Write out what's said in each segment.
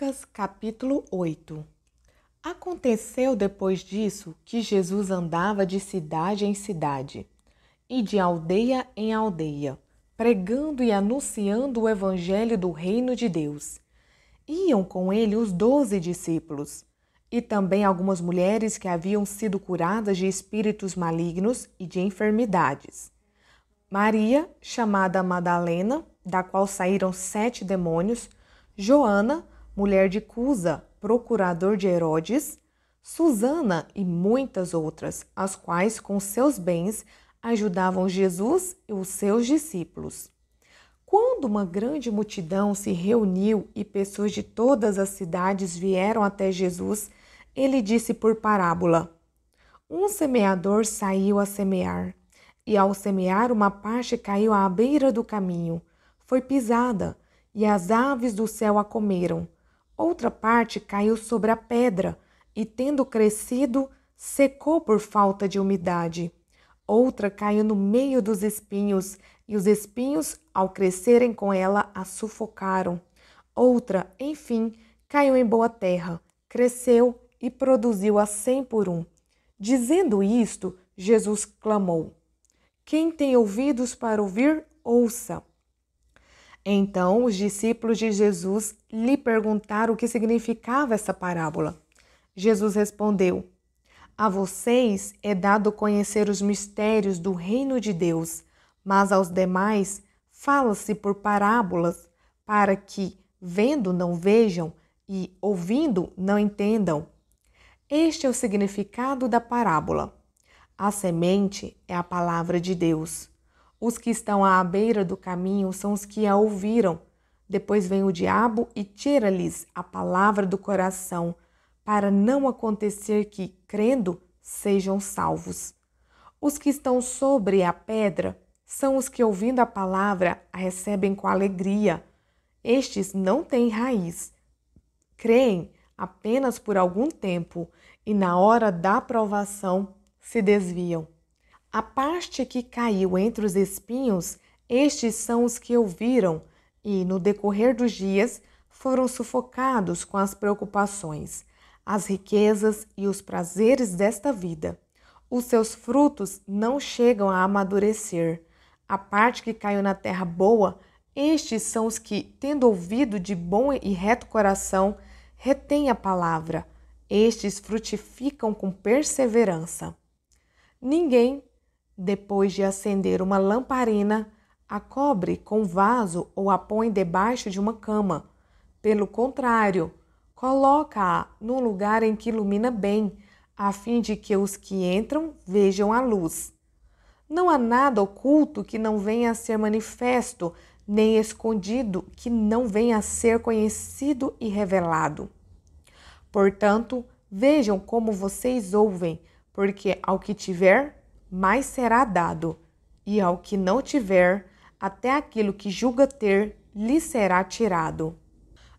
Lucas capítulo 8. Aconteceu depois disso que Jesus andava de cidade em cidade e de aldeia em aldeia, pregando e anunciando o evangelho do reino de Deus. Iam com ele os 12 discípulos e também algumas mulheres que haviam sido curadas de espíritos malignos e de enfermidades. Maria, chamada Madalena, da qual saíram 7 demônios, Joana, mulher de Cusa, procurador de Herodes, Susana e muitas outras, as quais com seus bens ajudavam Jesus e os seus discípulos. Quando uma grande multidão se reuniu e pessoas de todas as cidades vieram até Jesus, ele disse por parábola: Um semeador saiu a semear, e ao semear uma parte caiu à beira do caminho, foi pisada, e as aves do céu a comeram. Outra parte caiu sobre a pedra, e tendo crescido, secou por falta de umidade. Outra caiu no meio dos espinhos, e os espinhos, ao crescerem com ela, a sufocaram. Outra, enfim, caiu em boa terra, cresceu e produziu a 100 por 1. Dizendo isto, Jesus clamou: Quem tem ouvidos para ouvir, ouça. Então os discípulos de Jesus lhe perguntaram o que significava essa parábola. Jesus respondeu: A vocês é dado conhecer os mistérios do reino de Deus, mas aos demais fala-se por parábolas, para que, vendo, não vejam e, ouvindo, não entendam. Este é o significado da parábola. A semente é a palavra de Deus. Os que estão à beira do caminho são os que a ouviram. Depois vem o diabo e tira-lhes a palavra do coração, para não acontecer que, crendo, sejam salvos. Os que estão sobre a pedra são os que, ouvindo a palavra, a recebem com alegria. Estes não têm raiz. Creem apenas por algum tempo e, na hora da provação, se desviam. A parte que caiu entre os espinhos, estes são os que ouviram e, no decorrer dos dias, foram sufocados com as preocupações, as riquezas e os prazeres desta vida. Os seus frutos não chegam a amadurecer. A parte que caiu na terra boa, estes são os que, tendo ouvido de bom e reto coração, retêm a palavra. Estes frutificam com perseverança. Ninguém, depois de acender uma lamparina, a cobre com vaso ou a põe debaixo de uma cama. Pelo contrário, coloca-a num lugar em que ilumina bem, a fim de que os que entram vejam a luz. Não há nada oculto que não venha a ser manifesto, nem escondido que não venha a ser conhecido e revelado. Portanto, vejam como vocês ouvem, porque ao que tiver, mais será dado, e ao que não tiver, até aquilo que julga ter, lhe será tirado.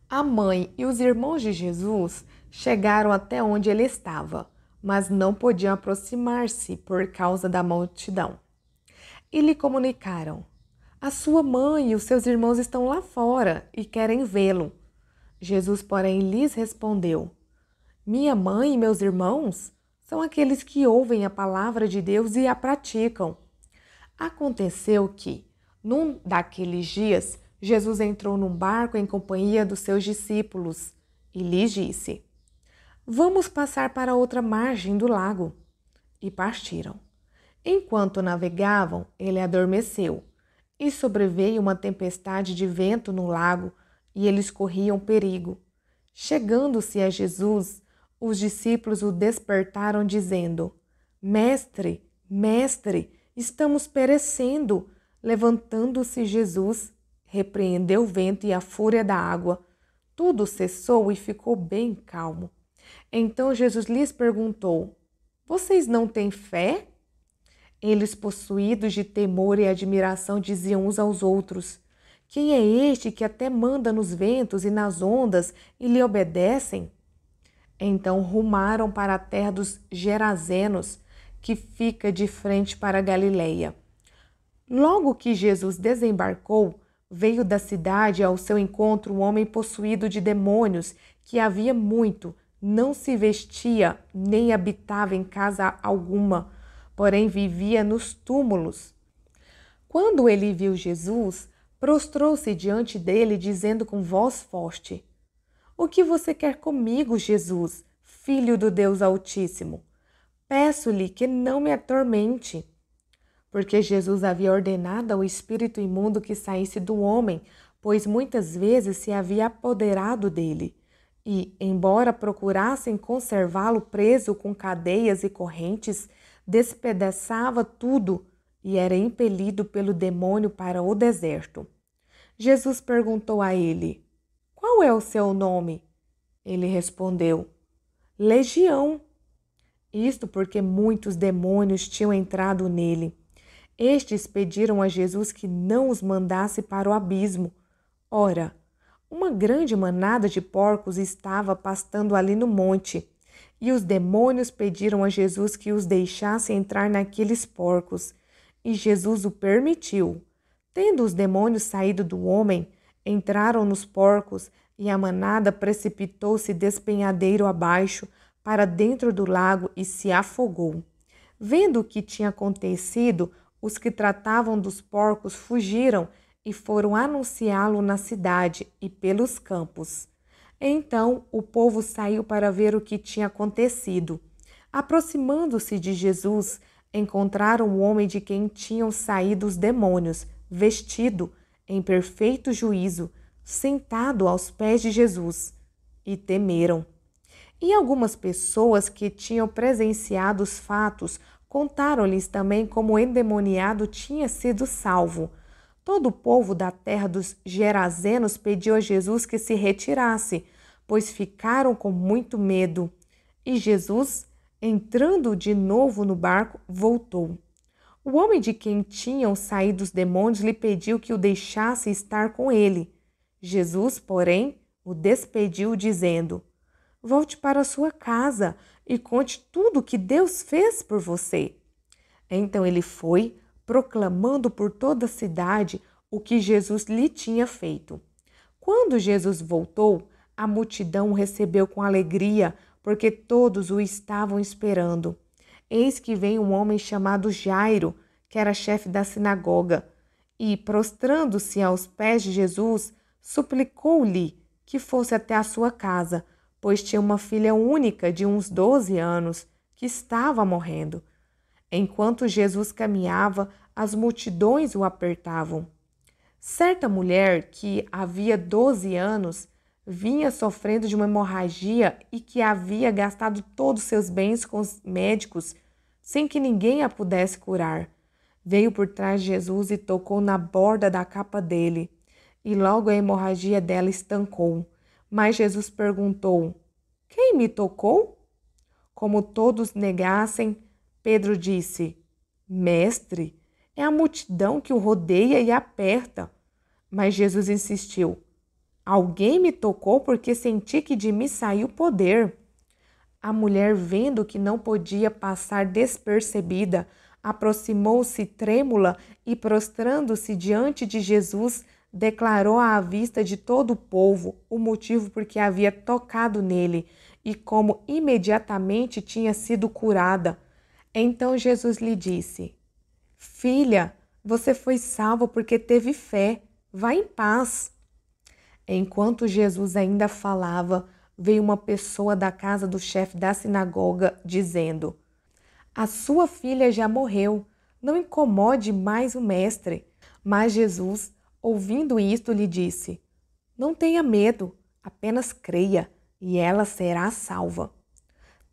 A mãe e os irmãos de Jesus chegaram até onde ele estava, mas não podiam aproximar-se por causa da multidão. E lhe comunicaram: A sua mãe e os seus irmãos estão lá fora e querem vê-lo. Jesus, porém, lhes respondeu: Minha mãe e meus irmãos são aqueles que ouvem a palavra de Deus e a praticam. Aconteceu que, num daqueles dias, Jesus entrou num barco em companhia dos seus discípulos e lhes disse: Vamos passar para outra margem do lago. E partiram. Enquanto navegavam, ele adormeceu, e sobreveio uma tempestade de vento no lago, e eles corriam perigo. Chegando-se a Jesus, os discípulos o despertaram, dizendo: Mestre, mestre, estamos perecendo. Levantando-se Jesus, repreendeu o vento e a fúria da água. Tudo cessou e ficou bem calmo. Então Jesus lhes perguntou: Vocês não têm fé? Eles, possuídos de temor e admiração, diziam uns aos outros: Quem é este que até manda nos ventos e nas ondas e lhe obedecem? Então rumaram para a terra dos Gerazenos, que fica de frente para a Galileia. Logo que Jesus desembarcou, Veio da cidade ao seu encontro um homem possuído de demônios, que havia muito, não se vestia nem habitava em casa alguma, porém vivia nos túmulos. Quando ele viu Jesus, prostrou-se diante dele, dizendo com voz forte: O que você quer comigo, Jesus, Filho do Deus Altíssimo? Peço-lhe que não me atormente. Porque Jesus havia ordenado ao espírito imundo que saísse do homem, pois muitas vezes se havia apoderado dele. E, embora procurassem conservá-lo preso com cadeias e correntes, despedaçava tudo e era impelido pelo demônio para o deserto. Jesus perguntou a ele: Qual é o seu nome? Ele respondeu: Legião. Isto porque muitos demônios tinham entrado nele. Estes pediram a Jesus que não os mandasse para o abismo. Ora, uma grande manada de porcos estava pastando ali no monte, e os demônios pediram a Jesus que os deixasse entrar naqueles porcos, e Jesus o permitiu. Tendo os demônios saído do homem, entraram nos porcos, e a manada precipitou-se despenhadeiro abaixo para dentro do lago e se afogou. Vendo o que tinha acontecido, os que tratavam dos porcos fugiram e foram anunciá-lo na cidade e pelos campos. Então o povo saiu para ver o que tinha acontecido. Aproximando-se de Jesus, encontraram o homem de quem tinham saído os demônios, vestido em perfeito juízo, sentado aos pés de Jesus, e temeram. E algumas pessoas que tinham presenciado os fatos contaram-lhes também como o endemoniado tinha sido salvo. Todo o povo da terra dos Gerazenos pediu a Jesus que se retirasse, pois ficaram com muito medo. E Jesus, entrando de novo no barco, voltou. O homem de quem tinham saído os demônios lhe pediu que o deixasse estar com ele. Jesus, porém, o despediu, dizendo: Volte para a sua casa e conte tudo o que Deus fez por você. Então ele foi, proclamando por toda a cidade o que Jesus lhe tinha feito. Quando Jesus voltou, a multidão o recebeu com alegria, porque todos o estavam esperando. Eis que veio um homem chamado Jairo, que era chefe da sinagoga, e, prostrando-se aos pés de Jesus, suplicou-lhe que fosse até a sua casa, pois tinha uma filha única de uns 12 anos, que estava morrendo. Enquanto Jesus caminhava, as multidões o apertavam. Certa mulher, que havia 12 anos, vinha sofrendo de uma hemorragia e que havia gastado todos seus bens com os médicos, sem que ninguém a pudesse curar. Veio por trás de Jesus e tocou na borda da capa dele, e logo a hemorragia dela estancou. Mas Jesus perguntou: Quem me tocou? Como todos negassem, Pedro disse: Mestre, é a multidão que o rodeia e aperta. Mas Jesus insistiu: Alguém me tocou porque senti que de mim saiu poder. A mulher, vendo que não podia passar despercebida, aproximou-se trêmula e, prostrando-se diante de Jesus, declarou à vista de todo o povo o motivo por que havia tocado nele e como imediatamente tinha sido curada. Então Jesus lhe disse: Filha, você foi salva porque teve fé. Vá em paz. Enquanto Jesus ainda falava, veio uma pessoa da casa do chefe da sinagoga, dizendo: A sua filha já morreu, não incomode mais o mestre. Mas Jesus, ouvindo isto, lhe disse: Não tenha medo, apenas creia, e ela será salva.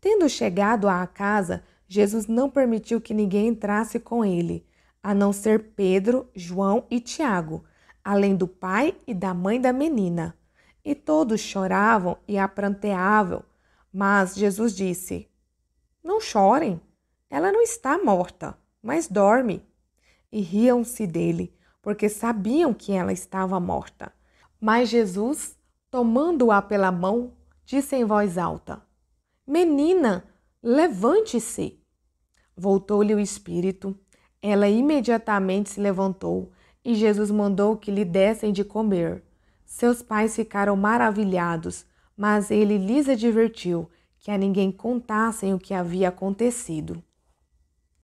Tendo chegado à casa, Jesus não permitiu que ninguém entrasse com ele, a não ser Pedro, João e Tiago, além do pai e da mãe da menina. E todos choravam e a pranteavam. Mas Jesus disse: Não chorem, ela não está morta, mas dorme. E riam-se dele, porque sabiam que ela estava morta. Mas Jesus, tomando-a pela mão, disse em voz alta: Menina, levante-se. Voltou-lhe o espírito. Ela imediatamente se levantou e Jesus mandou que lhe dessem de comer. Seus pais ficaram maravilhados, mas ele lhes advertiu que a ninguém contassem o que havia acontecido.